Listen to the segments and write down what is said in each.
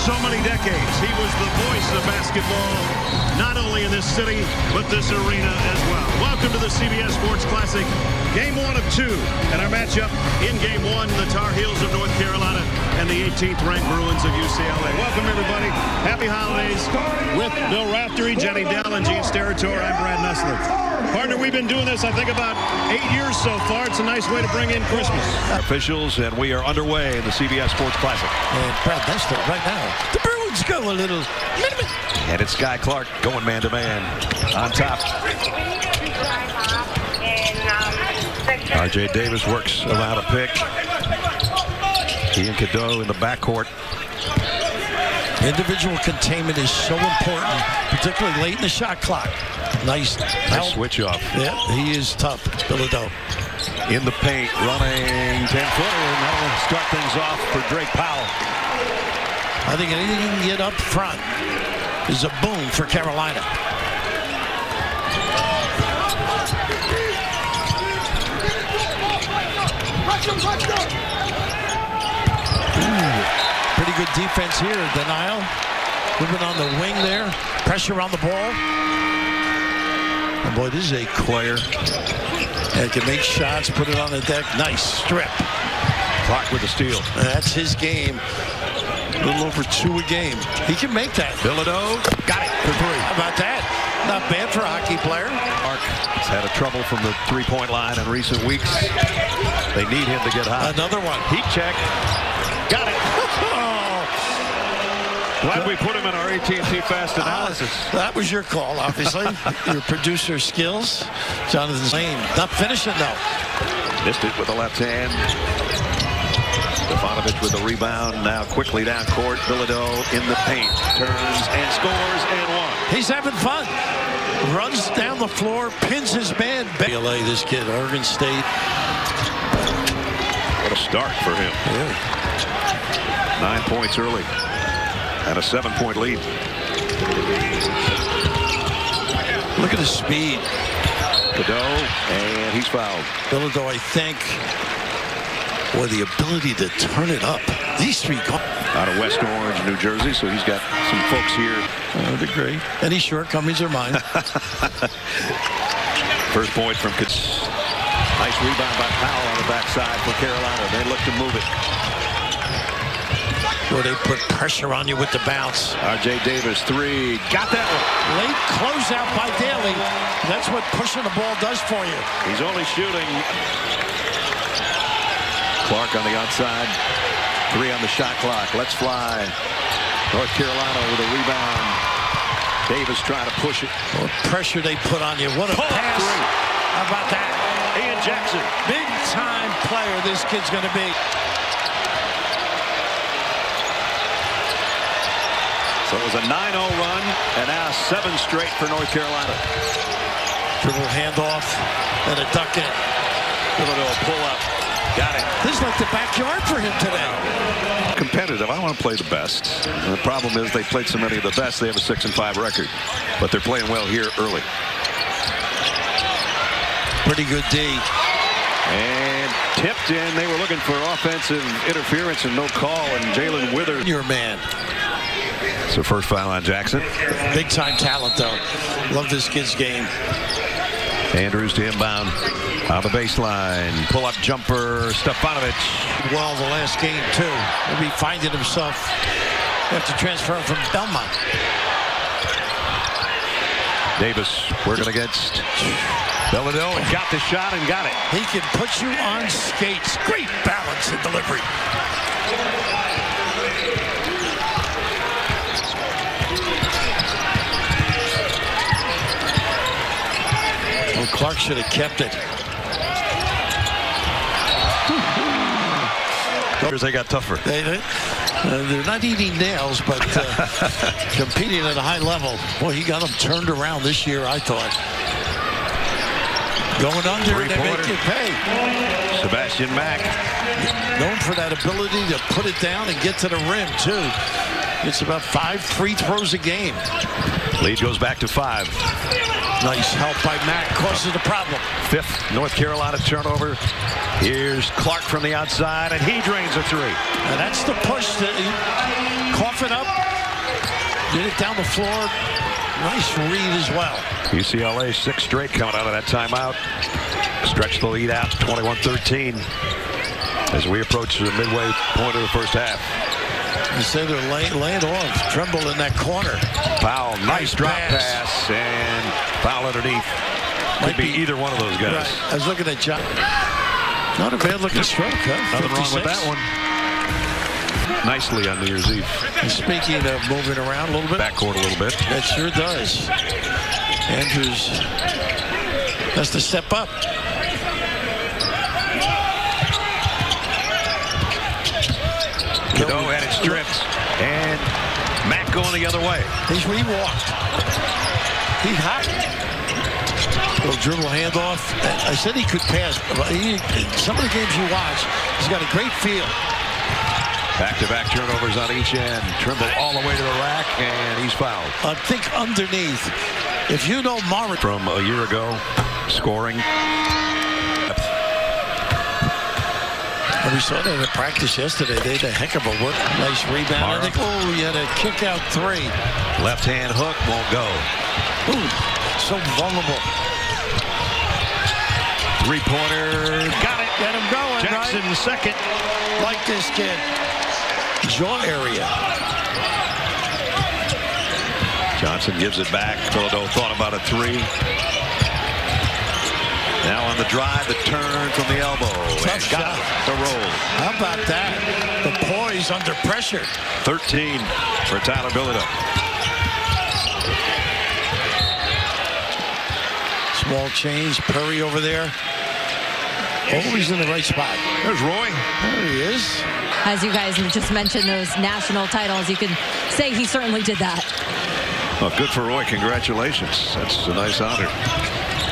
so many decades, he was the voice of basketball, not only in this city, but this arena as well. Welcome to the CBS Sports Classic, Game 1 of 2. And our matchup in Game 1, the Tar Heels of North Carolina and the 18th-ranked Bruins of UCLA. Welcome, everybody. Happy holidays. With Bill Raftery, Jenny Dell, and Gene Steratore, I'm Brad Nessler. Partner, we've been doing this, I think, about 8 years so far. It's a nice way to bring in Christmas. Officials, and we are underway in the CBS Sports Classic. And Brad Nessler right now. The Bruins go a little. And it's Guy Clark going man-to-man on top. R.J. Davis works around a pick. Ian Cadeau in the backcourt. Individual containment is so important, particularly late in the shot clock. Nice switch off. Yeah, he is tough. Bilodeau in the paint, running 10-footer, and that'll start things off for Drake Powell. I think anything you can get up front is a boom for Carolina. Pretty good defense here. Denial. Moving on the wing there. Pressure on the ball. And boy, this is a player that can make shots, put it on the deck. Nice strip. Clark with the steal. That's his game. A little over 2 a game. He can make that. Bilodeau got it for 3. How about that? Not bad for a hockey player. Clark has had a trouble from the three-point line in recent weeks. They need him to get hot. Another one. Heat check. Got it. Glad we put him in our AT&T Fast Analysis. That was your call, obviously. Your producer skills. Jonathan Lane. Not finishing, though. Missed it with the left hand. Stefanovic with the rebound. Now quickly down court. Bilodeau in the paint. Turns and scores and one. He's having fun. Runs down the floor. Pins his man. UCLA, this kid. Oregon State. What a start for him. Yeah. 9 points early. And a 7-point lead. Look at the speed. Cadeau, and he's fouled. Bilodeau, I think, boy, the ability to turn it up. These three out of West Orange, New Jersey, so he's got some folks here. I would agree. Any shortcomings are mine. First point from Kitts. Nice rebound by Powell on the backside for Carolina. They look to move it. Where they put pressure on you with the bounce. R.J. Davis, 3. Got that one. Late closeout by Daly. That's what pushing the ball does for you. He's only shooting. Clark on the outside. 3 on the shot clock. Let's fly. North Carolina with a rebound. Davis trying to push it. What pressure they put on you. What a pass. 3. How about that? Ian Jackson. Big time player this kid's going to be. So it was a 9-0 run, and now 7 straight for North Carolina. Dribble handoff, and a duck in. Bilodeau pull up. Got it. This is like the backyard for him today. Competitive. I want to play the best. And the problem is they played so many of the best, they have a 6-5 record. But they're playing well here early. Pretty good D. And tipped in. They were looking for offensive interference and no call, and Jalen Withers. Your man. So first foul on Jackson. Big time talent, though. Love this kid's game. Andrews to inbound on the baseline. Pull-up jumper. Stefanovic. Well, the last game, too. He'll be finding himself after transferring from Belmont. Davis working against Bilodeau and got the shot and got it. He can put you on skates. Great balance and delivery. Well, Clark should have kept it. They got tougher. They're not eating nails, but competing at a high level. Boy, he got them turned around this year, I thought. Going under, they make you pay. Sebastian Mack. Known for that ability to put it down and get to the rim, too. It's about 5 free throws a game. Lead goes back to 5. Nice help by Mack. Causes the problem. 5th North Carolina turnover. Here's Clark from the outside, and he drains a 3. And that's the push. Cough it up. Get it down the floor. Nice read as well. UCLA 6 straight coming out of that timeout. Stretch the lead out to 21-13 as we approach the midway point of the first half. You say they're laying off. Trimble in that corner. Powell, nice drop pass, and Powell underneath. Could be either one of those guys. Right. I was looking at John. Not a bad looking stroke, huh? Nothing wrong with that one. Nicely on New Year's Eve. And speaking of moving around a little bit. Backcourt a little bit. That sure does. Andrews has to step up. Cadeau had it stripped. And Mack going the other way. He walked. He hot. Little dribble handoff. I said he could pass. Some of the games you watch, he's got a great feel. Back-to-back turnovers on each end. Trimble all the way to the rack, and he's fouled. I think underneath. If you know Morris from a year ago, scoring. And we saw that at practice yesterday. They had a heck of a work. Nice rebound. I think, he had a kick out 3. Left-hand hook won't go. Ooh, so vulnerable. 3-pointer. Got it. Get him going. Jackson right? second. Like this kid. Jaw area. Johnson gives it back. Philadelphia thought about a 3. Now on the drive, the turn from the elbow. Tough shot. The roll. How about that? The poise under pressure. 13 for Tyler Bilodeau. Small change. Perry over there. Always in the right spot. There's Roy. There he is. As you guys just mentioned, those national titles, you can say he certainly did that. Oh, good for Roy. Congratulations. That's a nice honor.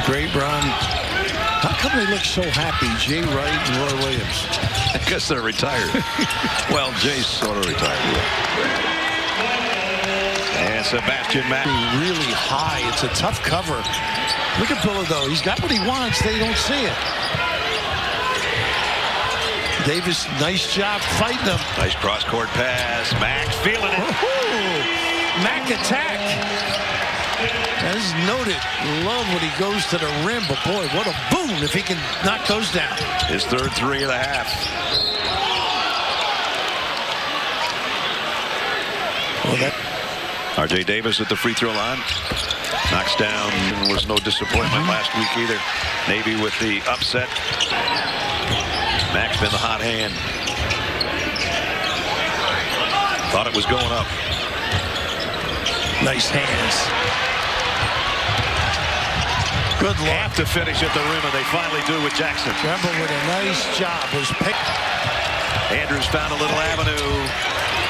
Great run. How come they look so happy, Jay Wright and Roy Williams? I guess they're retired. Well, Jay's sort of retired. And Sebastian Mack. Really high. It's a tough cover. Look at Bilodeau. He's got what he wants. They don't see it. Davis, nice job fighting him. Nice cross-court pass. Mack feeling it. Mack attack. As noted, love when he goes to the rim, but boy, what a boom if he can knock those down. His third 3 of the half. Well, R.J. Davis at the free throw line. Knocks down. Was no disappointment last week either. Navy with the upset. Mack's been the hot hand. Thought it was going up. Nice hands. Good luck. Have to finish at the rim, and they finally do with Jackson. Tremble with a nice job. Was picked. Andrews found a little avenue.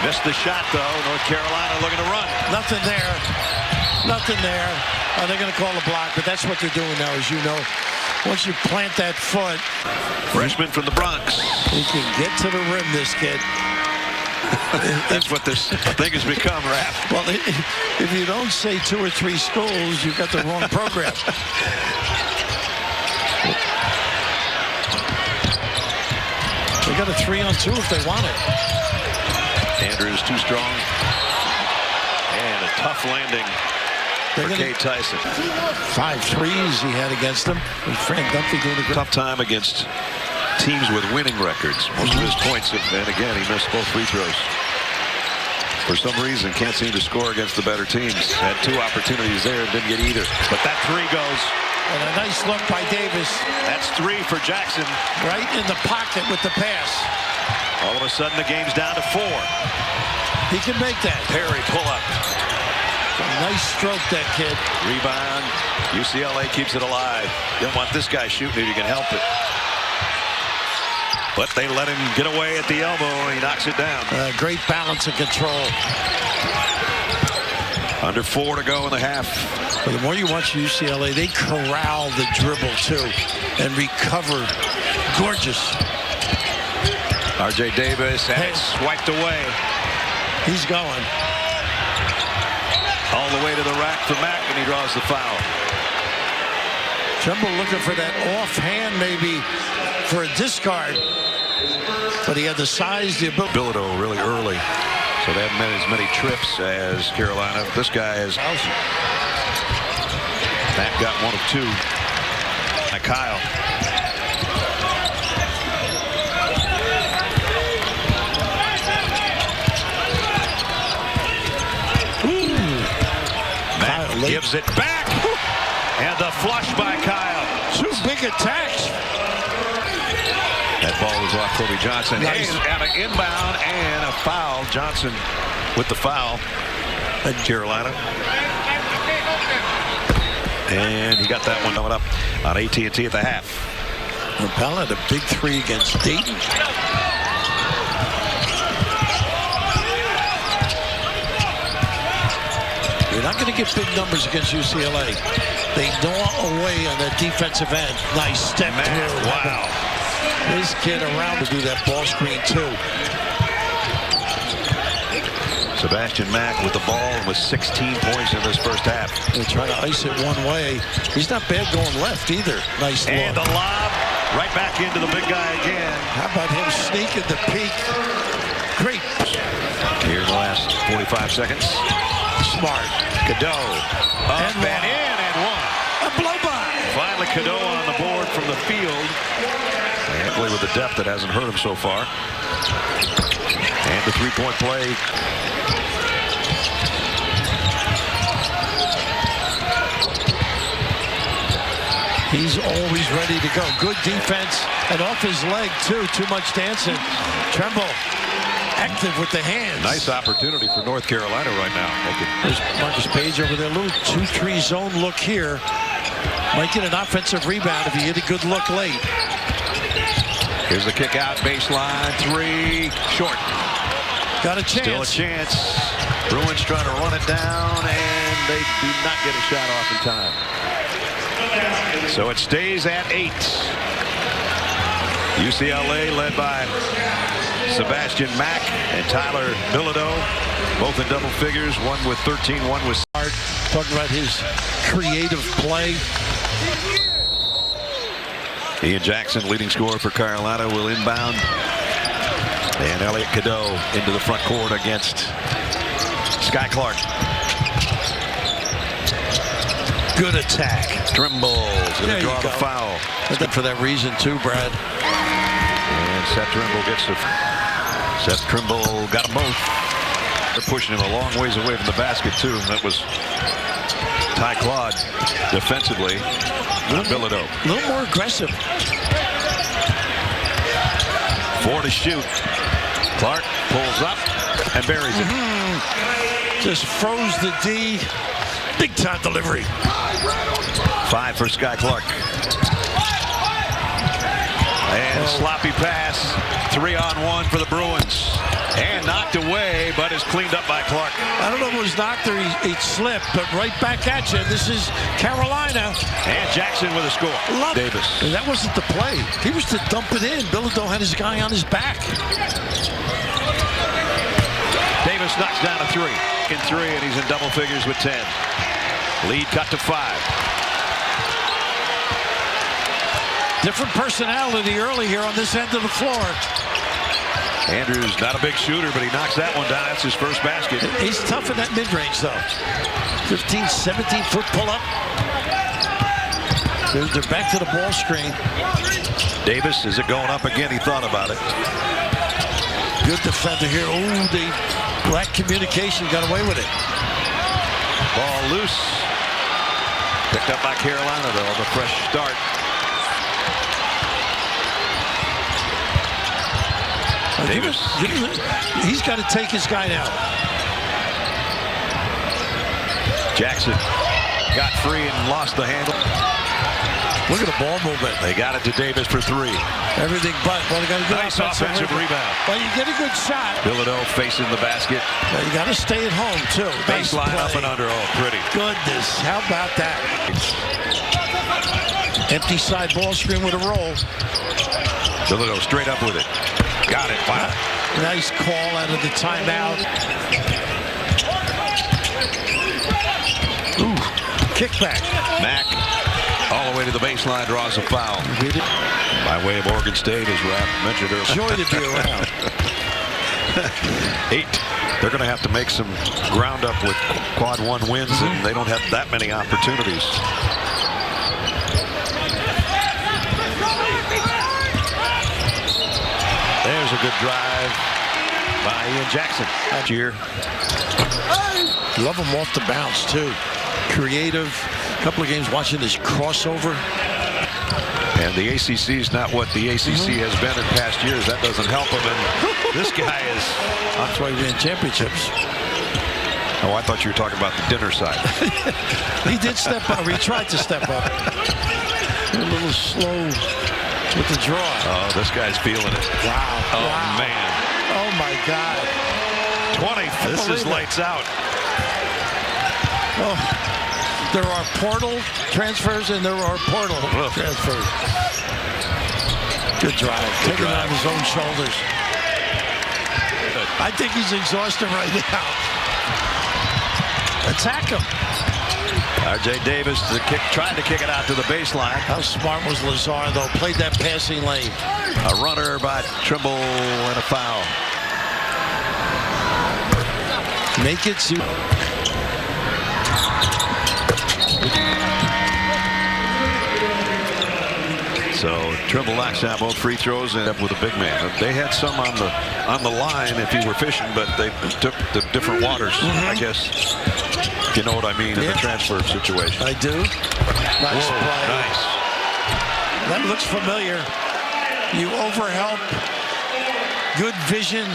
Missed the shot, though. North Carolina looking to run. Nothing there. Nothing there. They're going to call a block, but that's what they're doing now, as you know. Once you plant that foot. Freshman from the Bronx. He can get to the rim, this kid. That's what this thing has become, Raph. Well, if you don't say 2 or 3 schools, you've got the wrong program. They got a 3-on-2 if they want it. Andrews too strong. And a tough landing for Kate Tyson. 5 threes he had against him. And Frank Dunphy doing a tough time against teams with winning records. Most of his points, and again, he missed both free throws. For some reason, can't seem to score against the better teams. Had 2 opportunities there and didn't get either. But that 3 goes. And a nice look by Davis. That's 3 for Jackson. Right in the pocket with the pass. All of a sudden, the game's down to 4. He can make that. Perry pull up. A nice stroke, that kid. Rebound. UCLA keeps it alive. Don't want this guy shooting it. You can help it. But they let him get away at the elbow, and he knocks it down. Great balance and control. Under 4 to go in the half. But the more you watch UCLA, they corral the dribble, too, and recover. Gorgeous. R.J. Davis had it swiped away. He's going. All the way to the rack for Mack, and he draws the foul. Trumbull looking for that offhand maybe for a discard. But he had the size, the ability. Bilodeau really early. So they haven't made as many trips as Carolina. This guy is. Matt got one of two. Kyle. Matt gives it back. And the flush by Kyle. Two big attacks. That ball was off Kobe Johnson. Nice. And an inbound and a foul. Johnson with the foul at Carolina. And he got that one coming up on AT&T at the half. Powell had a big three against Dayton. You're not going to get big numbers against UCLA. They gnaw away on that defensive end. Nice step through. Wow. This kid around to do that ball screen too. Sebastian Mack with the ball with 16 points in this first half. They try to ice it one way. He's not bad going left either. Nice look. And the lob right back into the big guy again. How about him sneaking the peak? Great. Here in the last 45 seconds. Smart. Cadeau. Up and in and one. A blow by. Finally Cadeau on the board from the field. And play with the depth that hasn't hurt him so far. And the three-point play. He's always ready to go. Good defense and off his leg too. Too much dancing. Trumbull active with the hands. Nice opportunity for North Carolina right now. There's Marcus Page over there. Little 2-3 zone look here. Might get an offensive rebound if you get a good look late. Here's the kick out baseline. Three short. Got a chance. Still a chance. Bruins trying to run it down and they do not get a shot off in time. So it stays at 8. UCLA led by Sebastian Mack and Tyler Bilodeau, both in double figures, one with 13, one with Hart. Talking about his creative play. Ian Jackson, leading scorer for Carolina, will inbound. And Elliot Cadeau into the front court against Sky Clark. Good attack. Trimble's going to draw the foul. For that reason too, Brad. And Seth Trimble gets the. Seth Trimble got them both. They're pushing him a long ways away from the basket too. That was Ty Claude defensively. Bilodeau. A little more aggressive. 4 to shoot. Clark pulls up and buries it. Just froze the D. Big time delivery. 5 for Sky Clark. And sloppy pass. 3-on-1 for the Bruins. And knocked away, but is cleaned up by Clark. I don't know if it was knocked or he slipped, but right back at you. This is Carolina. And Jackson with a score. Davis. And that wasn't the play. He was to dump it in. Bilodeau had his guy on his back. Davis knocks down a 3. In 3, and he's in double figures with 10. Lead cut to 5. Different personality early here on this end of the floor. Andrews not a big shooter, but he knocks that one down. That's his first basket. He's tough in that mid-range, though. 15, 17-foot pull-up. They're back to the ball screen. Davis, is it going up again? He thought about it. Good defender here. Oh, they lack communication. Got away with it. Ball loose. Picked up by Carolina, though, on the fresh start. Davis. He's got to take his guy down. Jackson got free and lost the handle. Look at the ball movement. They got it to Davis for 3. Everything but. Well, they got a good nice offensive rebound. Well, you get a good shot. Bilodeau facing the basket. Well, you got to stay at home, too. Baseline nice up and under. Oh, pretty. Goodness. How about that? Empty side ball screen with a roll. Bilodeau straight up with it. Got it. Wow. Nice call out of the timeout. Ooh, kickback. Mack all the way way to the baseline, draws a foul. By way of Oregon State, as Rap mentioned earlier. Joy to be around. 8. They're going to have to make some ground up with quad 1 wins, and they don't have that many opportunities. There's a good drive by Ian Jackson that year. Love him off the bounce, too. Creative. A couple of games watching this crossover. And the ACC is not what the ACC has been in past years. That doesn't help him. And this guy is... That's why he win championships. Oh, I thought you were talking about the dinner side. He did step up. He tried to step up. A little slow with the draw. Oh, this guy's feeling it. Wow. Oh, wow. man. Oh, my God. 20. This is lights out. Oh, there are portal transfers and there are portal transfers. Good drive. Taking it on his own shoulders. I think he's exhausted right now. Attack him. R.J. Davis tried to kick it out to the baseline. How smart was Lazar, though? Played that passing lane. A runner by Trimble and a foul. Make it so. So Trimble knocks down both free throws and up with a big man. They had some on the line if you were fishing, but they took the different waters. I guess you know what I mean in the transfer situation. I do. Nice play. Nice. That looks familiar. You overhelp. Good vision.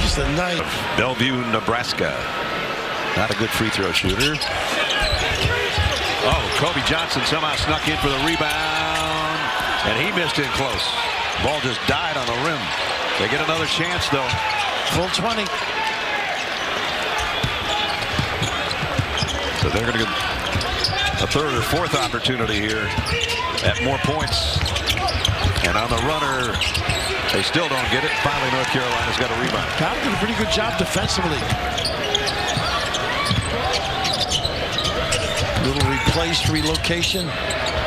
Just a nice. Bellevue, Nebraska. Not a good free throw shooter. Oh, Kobe Johnson somehow snuck in for the rebound, and he missed it close. Ball just died on the rim. They get another chance, though. Full 20. So they're going to get a third or fourth opportunity here at more points. And on the runner, they still don't get it. Finally, North Carolina's got a rebound. Powell did a pretty good job defensively. Little relocation.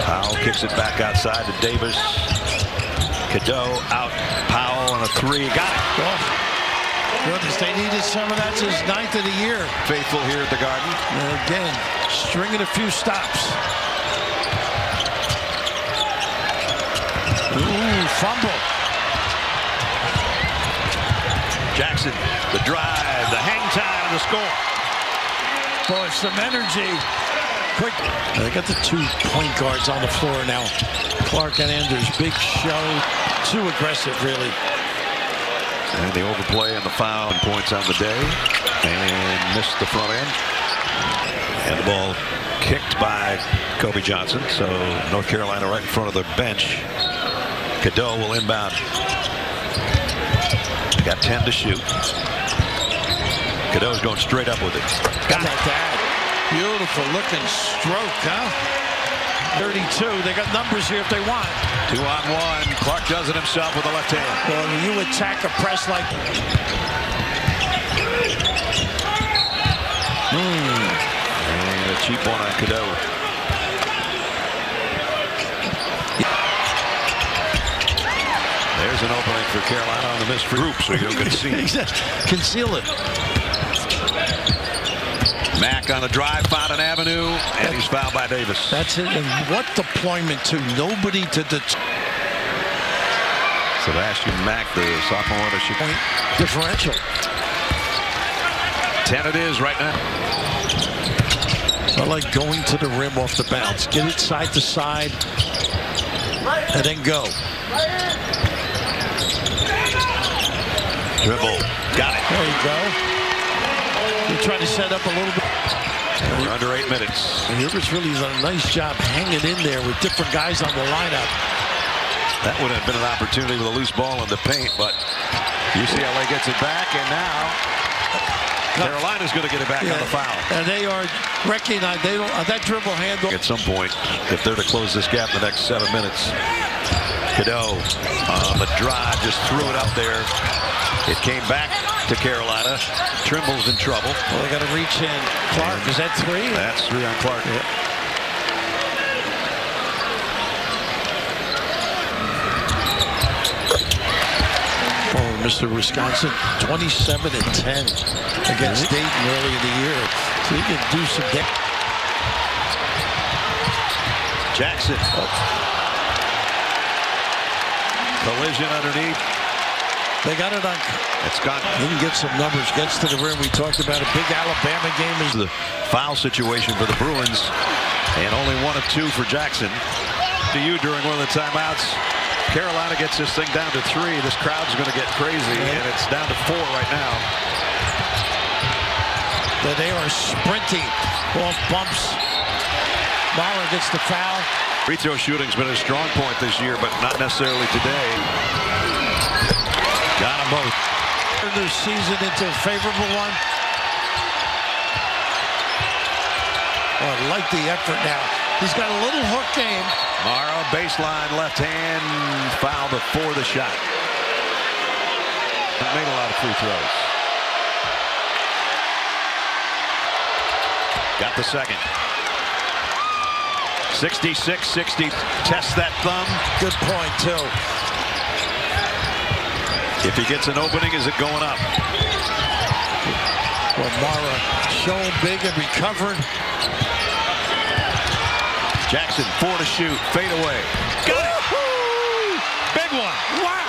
Powell kicks it back outside to Davis. Cadeau out. Powell on a 3. Got it. Oh, goodness, they needed some of that. It's his 9th of the year. Faithful here at the Garden. And again, stringing a few stops. Ooh, fumble. Jackson, the drive, the hang time, the score. Boy, some energy. Quick. They got the 2 point guards on the floor now. Clark and Anders. Big show. Too aggressive, really. And the overplay and the foul and points on the day. And missed the front end. And the ball kicked by Kobe Johnson. So North Carolina right in front of the bench. Cadeau will inbound. Got 10 to shoot. Cadeau's going straight up with it. Got that. Beautiful looking stroke, huh? 32. They got numbers here if they want. 2-on-1. Clark does it himself with the left hand. Well, when you attack a press like. And a cheap one on Cadeau. There's an opening for Carolina on the missed free group, so you can see. Conceal it. Mack on a drive, found an avenue, and he's fouled by Davis. That's it. And what deployment, too. Nobody to Sebastian Mack, the sophomore to shoot. point differential. 10 it is right now. I like going to the rim off the bounce. Get it side to side, and then go. Dribble. Got it. There you go. You try to set up a little bit. We're under 8 minutes. And Hubert's really done a nice job hanging in there with different guys on the lineup. That would have been an opportunity with a loose ball in the paint, but UCLA gets it back, and now Carolina's going to get it back on the foul. And they are recognized. They don't that dribble handle. At some point, if they're to close this gap in the next 7 minutes, Cadeau on the drive just threw it up there. It came back to Carolina. Trimble's in trouble. Well, they got to reach in. Clark, is that 3? That's 3 on Clark. Mr. Wisconsin, 27-10 against Dayton early in the year. So he can do some damage. Jackson. Collision underneath. They got it on. It's gone. He can get some numbers. Gets to the rim. We talked about a big Alabama game. Is The foul situation for the Bruins. And only 1 of 2 for Jackson. To you during one of the timeouts. Carolina gets this thing down to 3. This crowd's going to get crazy. And it's down to 4 right now. They are sprinting off bumps. Mara gets the foul. Free throw shooting's been a strong point this year, but not necessarily today. Got them both. Turn their season into a favorable one. Oh, I like the effort now. He's got a little hook game. Mara, baseline, left hand, foul before the shot. Made a lot of free throws. Got the second. 66-60. Test that thumb. Good point, too. If he gets an opening, is it going up? Well, Mara showing big and recovered. Jackson, 4 to shoot. Fade away. Got it! Big one. Wow!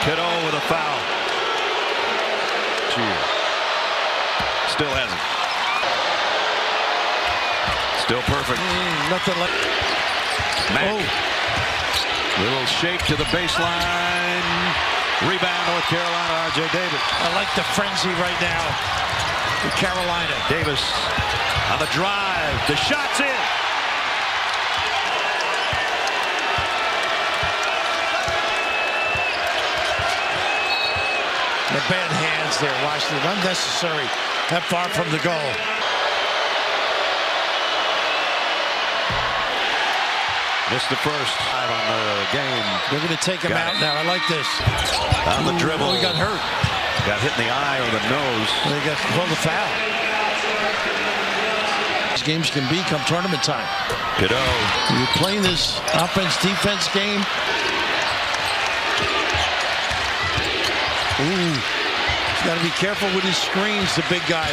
Kiddo with a foul. Still hasn't. Still perfect. Nothing like. Mack. Little shake to the baseline. Rebound, North Carolina, R.J. Davis. I like the frenzy right now with Carolina. Davis on the drive. The shot's in. The bad hands there, Washington. Unnecessary. That far from the goal. Missed the first time on the game. They're going to take him out now. I like this. On the dribble. Oh, he got hurt. Got hit in the eye or the nose. They got the foul. These games can be come tournament time. Kiddo. You're playing this offense-defense game. Ooh. He's got to be careful with his screens, the big guy.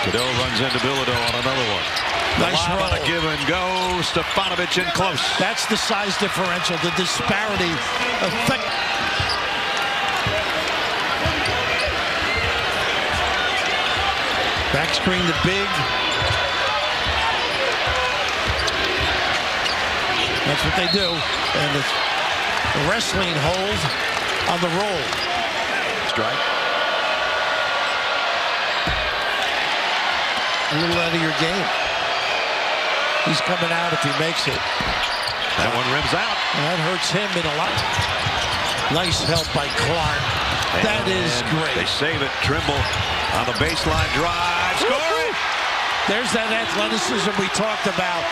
Kiddo runs into Bilodeau on another one. Nice roll. On a give and go. Stefanovic in close. That's the size differential, the disparity. Effect. Back screen to big. That's what they do. And the wrestling hold on the roll. Strike. A little out of your game. He's coming out if he makes it. That one rims out. That hurts him in a lot. Nice help by Clark. That is great. They save it. Trimble on the baseline drive. Score it! There's that athleticism we talked about.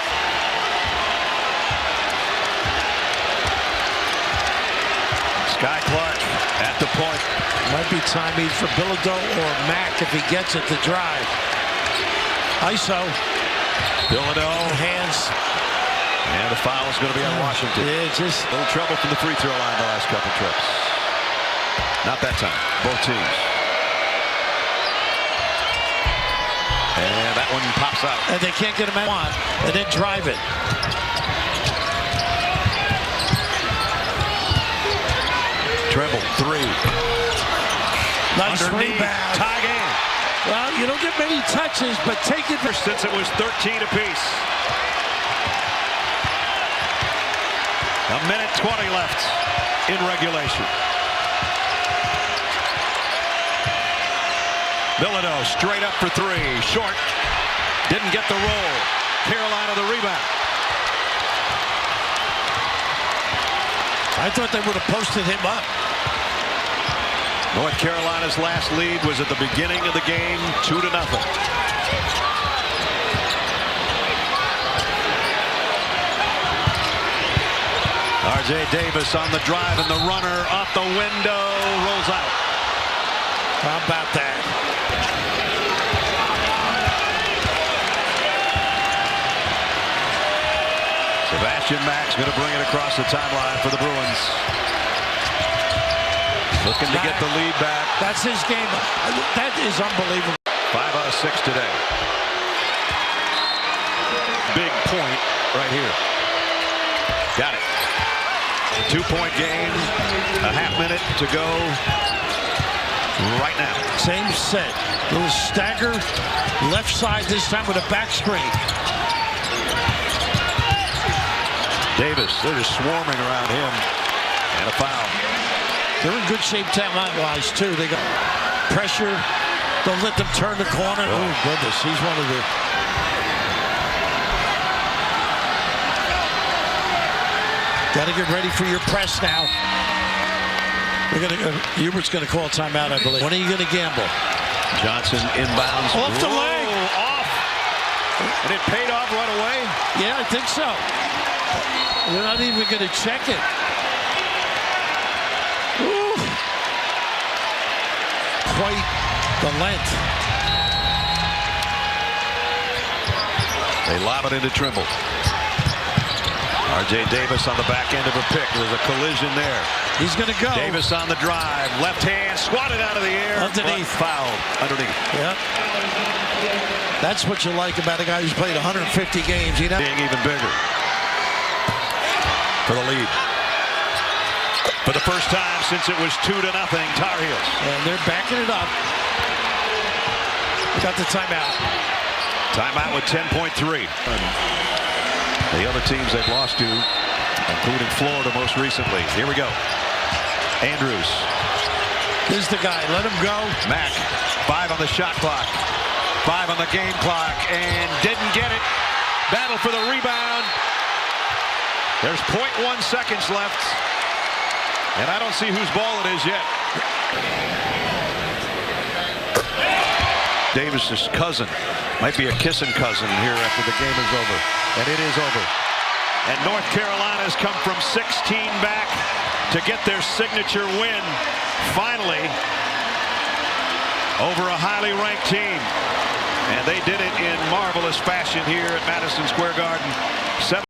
Sky Clark at the point. Might be time either for Bilodeau or Mack if he gets it to drive. ISO. Bilodeau. Hands. And the foul is going to be on Washington. Yeah, just a little trouble from the free throw line the last couple trips. Not that time. Both teams. And that one pops out. and they can't get him at one, and then drive it. Treble, three. Nice Underneath, rebound. tie game. Well, you don't get many touches, but take it. Since it was 13 apiece. A minute 20 left in regulation. Bilodeau straight up for three. Short. Didn't get the roll. Carolina the rebound. I thought they would have posted him up. North Carolina's last lead was at the beginning of the game, 2-0. R.J. Davis on the drive, and the runner off the window rolls out. How about that? Sebastian Mack's going to bring it across the timeline for the Bruins. Looking to get the lead back. That's his game. That is unbelievable. 5 out of 6 today. Big point right here. Got it. 2-point game. A half minute to go right now. Same set. Little stagger. Left side this time with a back screen. Davis, they're just swarming around him. And a foul. They're in good shape talent-wise, too. They got pressure. Don't let them turn the corner. Oh, goodness. He's one of the... Got to get ready for your press now. Hubert's going to call timeout, I believe. When are you going to gamble? Johnson inbounds. Off the leg. Off. And it paid off right away? Yeah, I think so. They're not even going to check it. Ooh. Quite the length. They lob it into Trimble. R.J. Davis on the back end of a pick. There's a collision there. He's going to go. Davis on the drive. Left hand swatted out of the air. Underneath. Fouled. Underneath. Yep. That's what you like about a guy who's played 150 games. You know? Being even bigger. For the lead. For the first time since it was 2-0, Tar Heels. And they're backing it up. We got the timeout. Timeout with 10.3. The other teams they've lost to, including Florida most recently. Here we go. Andrews. This is the guy. Let him go. Mack. 5 on the shot clock. 5 on the game clock. And didn't get it. Battle for the rebound. There's 0.1 seconds left. And I don't see whose ball it is yet. Davis's cousin. Might be a kissing cousin here after the game is over. And it is over. And North Carolina's come from 16 back to get their signature win. Finally, over a highly ranked team. And they did it in marvelous fashion here at Madison Square Garden.